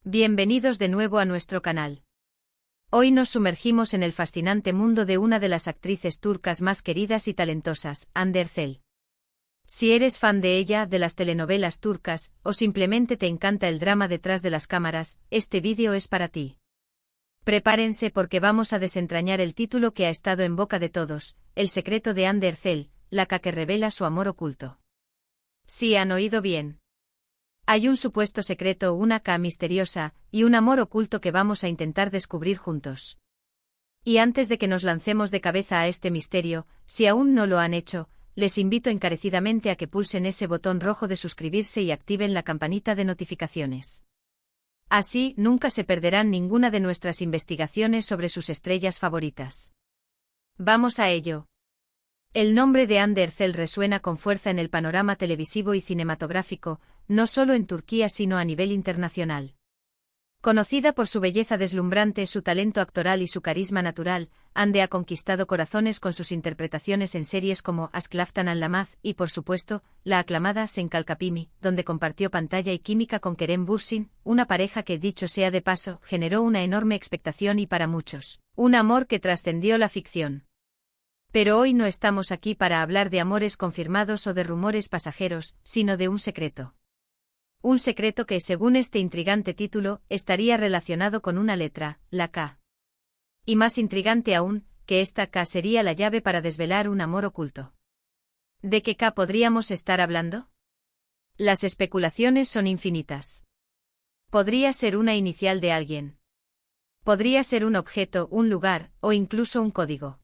Bienvenidos de nuevo a nuestro canal. Hoy nos sumergimos en el fascinante mundo de una de las actrices turcas más queridas y talentosas, Hande Erçel. Si eres fan de ella, de las telenovelas turcas, o simplemente te encanta el drama detrás de las cámaras, este vídeo es para ti. Prepárense porque vamos a desentrañar el título que ha estado en boca de todos, El secreto de Hande Erçel, la que revela su amor oculto. Sí, han oído bien. Hay un supuesto secreto, una K misteriosa, y un amor oculto que vamos a intentar descubrir juntos. Y antes de que nos lancemos de cabeza a este misterio, si aún no lo han hecho, les invito encarecidamente a que pulsen ese botón rojo de suscribirse y activen la campanita de notificaciones. Así, nunca se perderán ninguna de nuestras investigaciones sobre sus estrellas favoritas. Vamos a ello. El nombre de Hande Erçel resuena con fuerza en el panorama televisivo y cinematográfico, no solo en Turquía sino a nivel internacional. Conocida por su belleza deslumbrante, su talento actoral y su carisma natural, Hande ha conquistado corazones con sus interpretaciones en series como Aşk Laftan Anlamaz y, por supuesto, la aclamada Sen Kalkapimi, donde compartió pantalla y química con Kerem Bürsin, una pareja que, dicho sea de paso, generó una enorme expectación y para muchos, un amor que trascendió la ficción. Pero hoy no estamos aquí para hablar de amores confirmados o de rumores pasajeros, sino de un secreto. Un secreto que, según este intrigante título, estaría relacionado con una letra, la K. Y más intrigante aún, que esta K sería la llave para desvelar un amor oculto. ¿De qué K podríamos estar hablando? Las especulaciones son infinitas. Podría ser una inicial de alguien. Podría ser un objeto, un lugar, o incluso un código.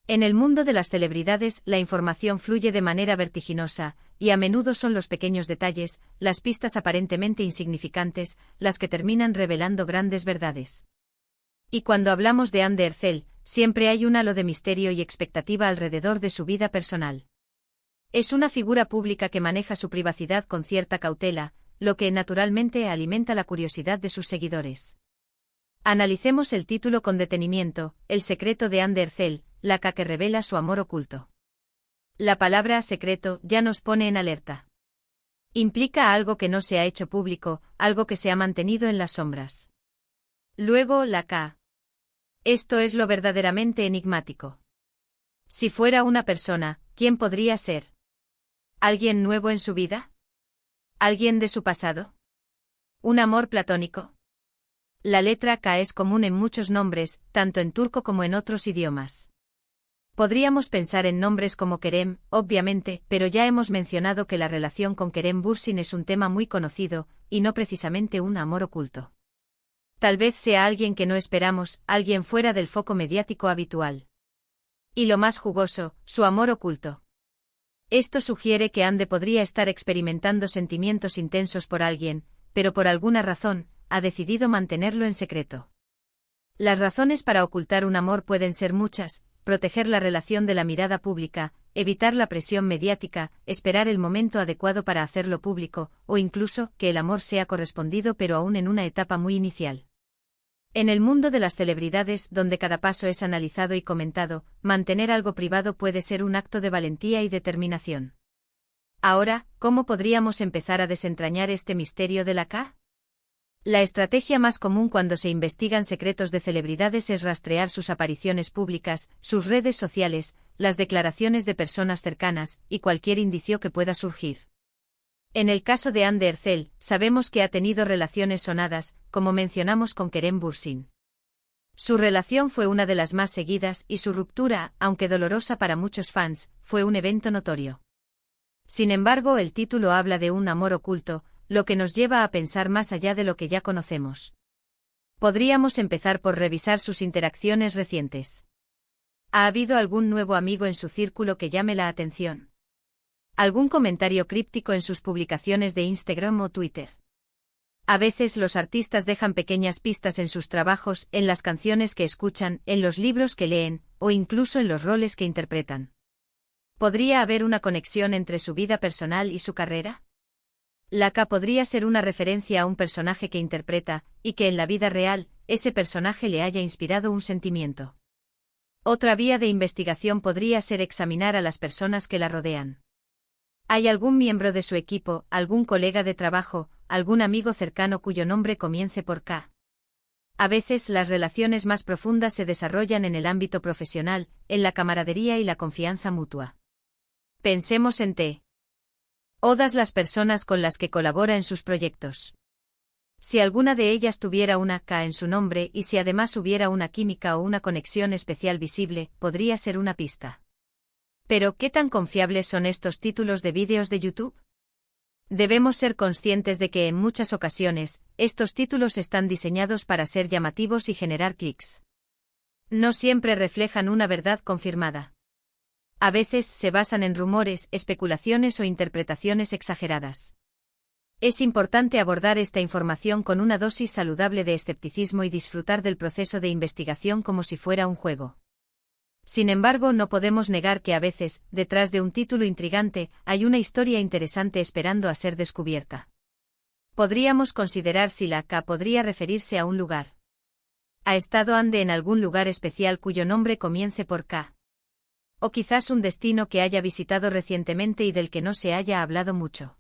En el mundo de las celebridades, la información fluye de manera vertiginosa, y a menudo son los pequeños detalles, las pistas aparentemente insignificantes, las que terminan revelando grandes verdades. Y cuando hablamos de Hande Erçel, siempre hay un halo de misterio y expectativa alrededor de su vida personal. Es una figura pública que maneja su privacidad con cierta cautela, lo que naturalmente alimenta la curiosidad de sus seguidores. Analicemos el título con detenimiento, El secreto de Hande Erçel, la K que revela su amor oculto. La palabra secreto ya nos pone en alerta. Implica algo que no se ha hecho público, algo que se ha mantenido en las sombras. Luego la K. Esto es lo verdaderamente enigmático. Si fuera una persona, ¿quién podría ser? ¿Alguien nuevo en su vida? ¿Alguien de su pasado? ¿Un amor platónico? La letra K es común en muchos nombres, tanto en turco como en otros idiomas. Podríamos pensar en nombres como Kerem, obviamente, pero ya hemos mencionado que la relación con Kerem Bürsin es un tema muy conocido, y no precisamente un amor oculto. Tal vez sea alguien que no esperamos, alguien fuera del foco mediático habitual. Y lo más jugoso, su amor oculto. Esto sugiere que Hande podría estar experimentando sentimientos intensos por alguien, pero por alguna razón, ha decidido mantenerlo en secreto. Las razones para ocultar un amor pueden ser muchas: proteger la relación de la mirada pública, evitar la presión mediática, esperar el momento adecuado para hacerlo público, o incluso, que el amor sea correspondido pero aún en una etapa muy inicial. En el mundo de las celebridades, donde cada paso es analizado y comentado, mantener algo privado puede ser un acto de valentía y determinación. Ahora, ¿cómo podríamos empezar a desentrañar este misterio de la K? La estrategia más común cuando se investigan secretos de celebridades es rastrear sus apariciones públicas, sus redes sociales, las declaraciones de personas cercanas, y cualquier indicio que pueda surgir. En el caso de Hande Erçel, sabemos que ha tenido relaciones sonadas, como mencionamos con Kerem Bürsin. Su relación fue una de las más seguidas y su ruptura, aunque dolorosa para muchos fans, fue un evento notorio. Sin embargo, el título habla de un amor oculto, lo que nos lleva a pensar más allá de lo que ya conocemos. Podríamos empezar por revisar sus interacciones recientes. ¿Ha habido algún nuevo amigo en su círculo que llame la atención? ¿Algún comentario críptico en sus publicaciones de Instagram o Twitter? A veces los artistas dejan pequeñas pistas en sus trabajos, en las canciones que escuchan, en los libros que leen, o incluso en los roles que interpretan. ¿Podría haber una conexión entre su vida personal y su carrera? La K podría ser una referencia a un personaje que interpreta, y que en la vida real, ese personaje le haya inspirado un sentimiento. Otra vía de investigación podría ser examinar a las personas que la rodean. ¿Hay algún miembro de su equipo, algún colega de trabajo, algún amigo cercano cuyo nombre comience por K. A veces las relaciones más profundas se desarrollan en el ámbito profesional, en la camaradería y la confianza mutua. Pensemos en T. Todas las personas con las que colabora en sus proyectos. Si alguna de ellas tuviera una K en su nombre y si además hubiera una química o una conexión especial visible, podría ser una pista. Pero, ¿qué tan confiables son estos títulos de vídeos de YouTube? Debemos ser conscientes de que en muchas ocasiones, estos títulos están diseñados para ser llamativos y generar clics. No siempre reflejan una verdad confirmada. A veces se basan en rumores, especulaciones o interpretaciones exageradas. Es importante abordar esta información con una dosis saludable de escepticismo y disfrutar del proceso de investigación como si fuera un juego. Sin embargo, no podemos negar que a veces, detrás de un título intrigante, hay una historia interesante esperando a ser descubierta. Podríamos considerar si la K podría referirse a un lugar. ¿Ha estado Ande en algún lugar especial cuyo nombre comience por K? O quizás un destino que haya visitado recientemente y del que no se haya hablado mucho.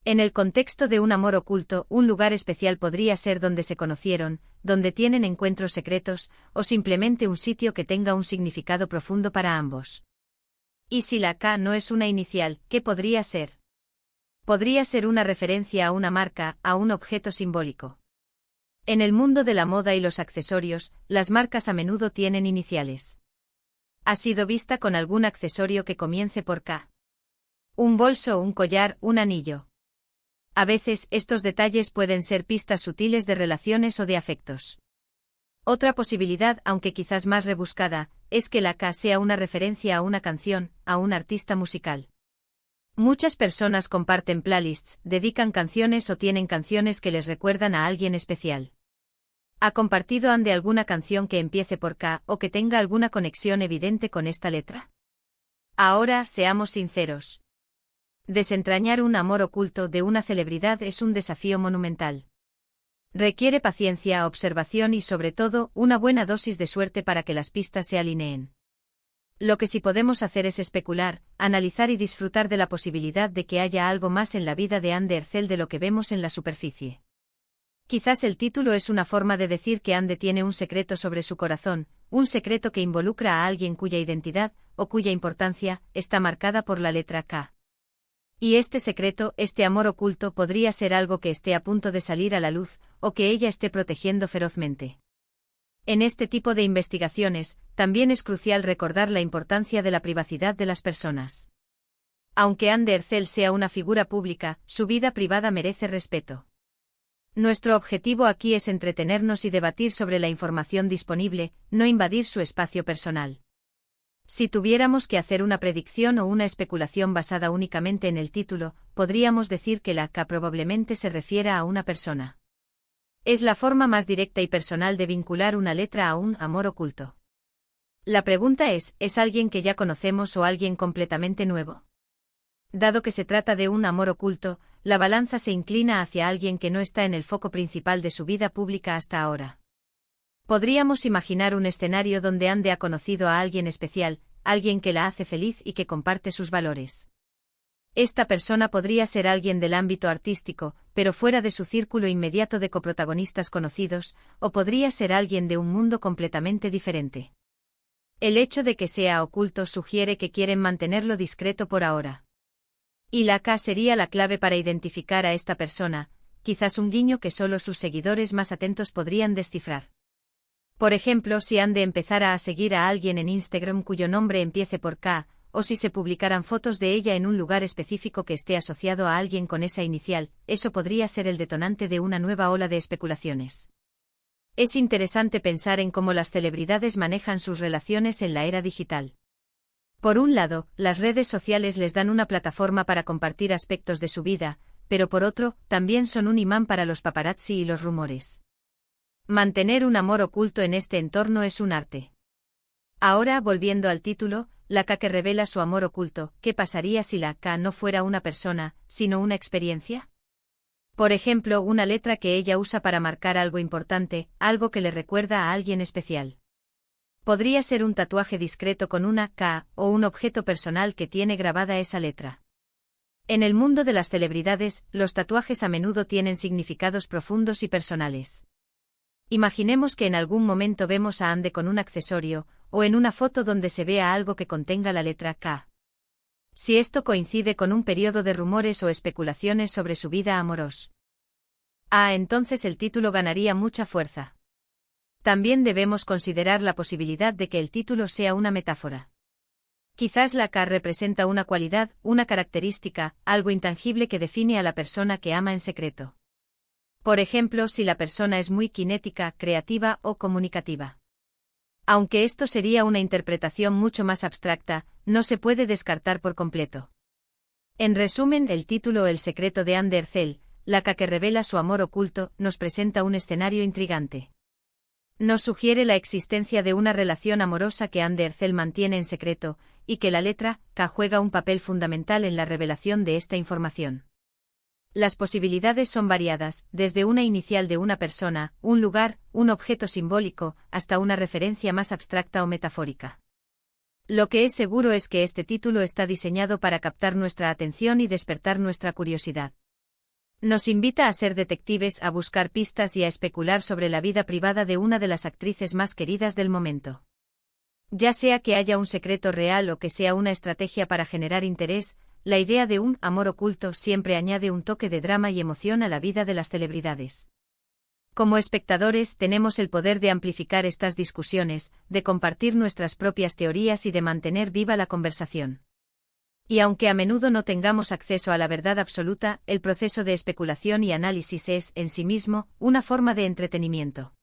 En el contexto de un amor oculto, un lugar especial podría ser donde se conocieron, donde tienen encuentros secretos, o simplemente un sitio que tenga un significado profundo para ambos. ¿Y si la K no es una inicial, qué podría ser? Podría ser una referencia a una marca, a un objeto simbólico. En el mundo de la moda y los accesorios, las marcas a menudo tienen iniciales. ¿Ha sido vista con algún accesorio que comience por K? Un bolso, un collar, un anillo. A veces, estos detalles pueden ser pistas sutiles de relaciones o de afectos. Otra posibilidad, aunque quizás más rebuscada, es que la K sea una referencia a una canción, a un artista musical. Muchas personas comparten playlists, dedican canciones o tienen canciones que les recuerdan a alguien especial. ¿Ha compartido Ande alguna canción que empiece por K o que tenga alguna conexión evidente con esta letra? Ahora, seamos sinceros. Desentrañar un amor oculto de una celebridad es un desafío monumental. Requiere paciencia, observación y sobre todo, una buena dosis de suerte para que las pistas se alineen. Lo que sí podemos hacer es especular, analizar y disfrutar de la posibilidad de que haya algo más en la vida de Ande Ercel de lo que vemos en la superficie. Quizás el título es una forma de decir que Ande tiene un secreto sobre su corazón, un secreto que involucra a alguien cuya identidad, o cuya importancia, está marcada por la letra K. Y este secreto, este amor oculto podría ser algo que esté a punto de salir a la luz, o que ella esté protegiendo ferozmente. En este tipo de investigaciones, también es crucial recordar la importancia de la privacidad de las personas. Aunque Ande Ercel sea una figura pública, su vida privada merece respeto. Nuestro objetivo aquí es entretenernos y debatir sobre la información disponible, no invadir su espacio personal. Si tuviéramos que hacer una predicción o una especulación basada únicamente en el título, podríamos decir que la K probablemente se refiera a una persona. Es la forma más directa y personal de vincular una letra a un amor oculto. La pregunta ¿es alguien que ya conocemos o alguien completamente nuevo? Dado que se trata de un amor oculto, la balanza se inclina hacia alguien que no está en el foco principal de su vida pública hasta ahora. Podríamos imaginar un escenario donde Ande ha conocido a alguien especial, alguien que la hace feliz y que comparte sus valores. Esta persona podría ser alguien del ámbito artístico, pero fuera de su círculo inmediato de coprotagonistas conocidos, o podría ser alguien de un mundo completamente diferente. El hecho de que sea oculto sugiere que quieren mantenerlo discreto por ahora. Y la K sería la clave para identificar a esta persona, quizás un guiño que solo sus seguidores más atentos podrían descifrar. Por ejemplo, si Ande empezara a seguir a alguien en Instagram cuyo nombre empiece por K, o si se publicaran fotos de ella en un lugar específico que esté asociado a alguien con esa inicial, eso podría ser el detonante de una nueva ola de especulaciones. Es interesante pensar en cómo las celebridades manejan sus relaciones en la era digital. Por un lado, las redes sociales les dan una plataforma para compartir aspectos de su vida, pero por otro, también son un imán para los paparazzi y los rumores. Mantener un amor oculto en este entorno es un arte. Ahora, volviendo al título, la K que revela su amor oculto, ¿qué pasaría si la K no fuera una persona, sino una experiencia? Por ejemplo, una letra que ella usa para marcar algo importante, algo que le recuerda a alguien especial. Podría ser un tatuaje discreto con una K, o un objeto personal que tiene grabada esa letra. En el mundo de las celebridades, los tatuajes a menudo tienen significados profundos y personales. Imaginemos que en algún momento vemos a Ande con un accesorio, o en una foto donde se vea algo que contenga la letra K. Si esto coincide con un periodo de rumores o especulaciones sobre su vida amorosa, entonces el título ganaría mucha fuerza. También debemos considerar la posibilidad de que el título sea una metáfora. Quizás la K representa una cualidad, una característica, algo intangible que define a la persona que ama en secreto. Por ejemplo, si la persona es muy cinética, creativa o comunicativa. Aunque esto sería una interpretación mucho más abstracta, no se puede descartar por completo. En resumen, el título El secreto de Ande Ercel, la K que revela su amor oculto, nos presenta un escenario intrigante. Nos sugiere la existencia de una relación amorosa que Ande Ercel mantiene en secreto, y que la letra K juega un papel fundamental en la revelación de esta información. Las posibilidades son variadas, desde una inicial de una persona, un lugar, un objeto simbólico, hasta una referencia más abstracta o metafórica. Lo que es seguro es que este título está diseñado para captar nuestra atención y despertar nuestra curiosidad. Nos invita a ser detectives, a buscar pistas y a especular sobre la vida privada de una de las actrices más queridas del momento. Ya sea que haya un secreto real o que sea una estrategia para generar interés, la idea de un amor oculto siempre añade un toque de drama y emoción a la vida de las celebridades. Como espectadores, tenemos el poder de amplificar estas discusiones, de compartir nuestras propias teorías y de mantener viva la conversación. Y aunque a menudo no tengamos acceso a la verdad absoluta, el proceso de especulación y análisis es, en sí mismo, una forma de entretenimiento.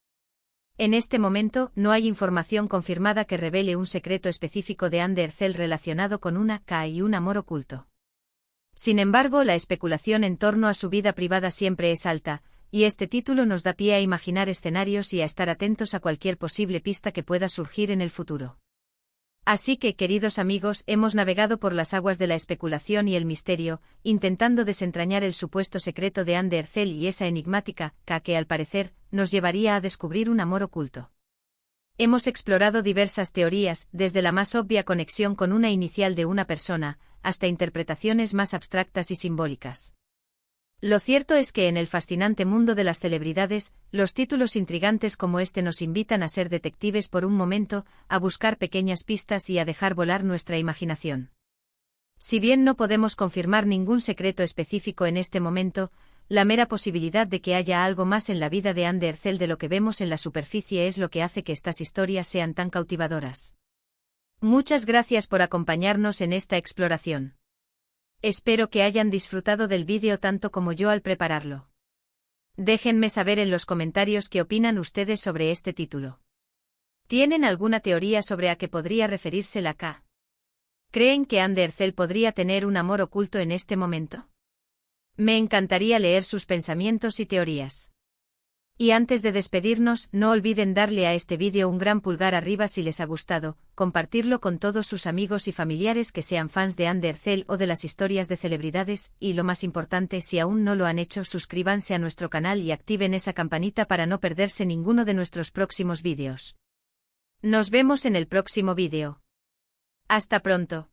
En este momento, no hay información confirmada que revele un secreto específico de Ande Ercel relacionado con una K y un amor oculto. Sin embargo, la especulación en torno a su vida privada siempre es alta, y este título nos da pie a imaginar escenarios y a estar atentos a cualquier posible pista que pueda surgir en el futuro. Así que, queridos amigos, hemos navegado por las aguas de la especulación y el misterio, intentando desentrañar el supuesto secreto de Ande Ercel y esa enigmática K que, al parecer, nos llevaría a descubrir un amor oculto. Hemos explorado diversas teorías, desde la más obvia conexión con una inicial de una persona, hasta interpretaciones más abstractas y simbólicas. Lo cierto es que en el fascinante mundo de las celebridades, los títulos intrigantes como este nos invitan a ser detectives por un momento, a buscar pequeñas pistas y a dejar volar nuestra imaginación. Si bien no podemos confirmar ningún secreto específico en este momento, la mera posibilidad de que haya algo más en la vida de Ande Ercel de lo que vemos en la superficie es lo que hace que estas historias sean tan cautivadoras. Muchas gracias por acompañarnos en esta exploración. Espero que hayan disfrutado del vídeo tanto como yo al prepararlo. Déjenme saber en los comentarios qué opinan ustedes sobre este título. ¿Tienen alguna teoría sobre a qué podría referirse la K? ¿Creen que Ande Ercel podría tener un amor oculto en este momento? Me encantaría leer sus pensamientos y teorías. Y antes de despedirnos, no olviden darle a este vídeo un gran pulgar arriba si les ha gustado, compartirlo con todos sus amigos y familiares que sean fans de Ande Ercel o de las historias de celebridades, y lo más importante, si aún no lo han hecho, suscríbanse a nuestro canal y activen esa campanita para no perderse ninguno de nuestros próximos vídeos. Nos vemos en el próximo vídeo. Hasta pronto.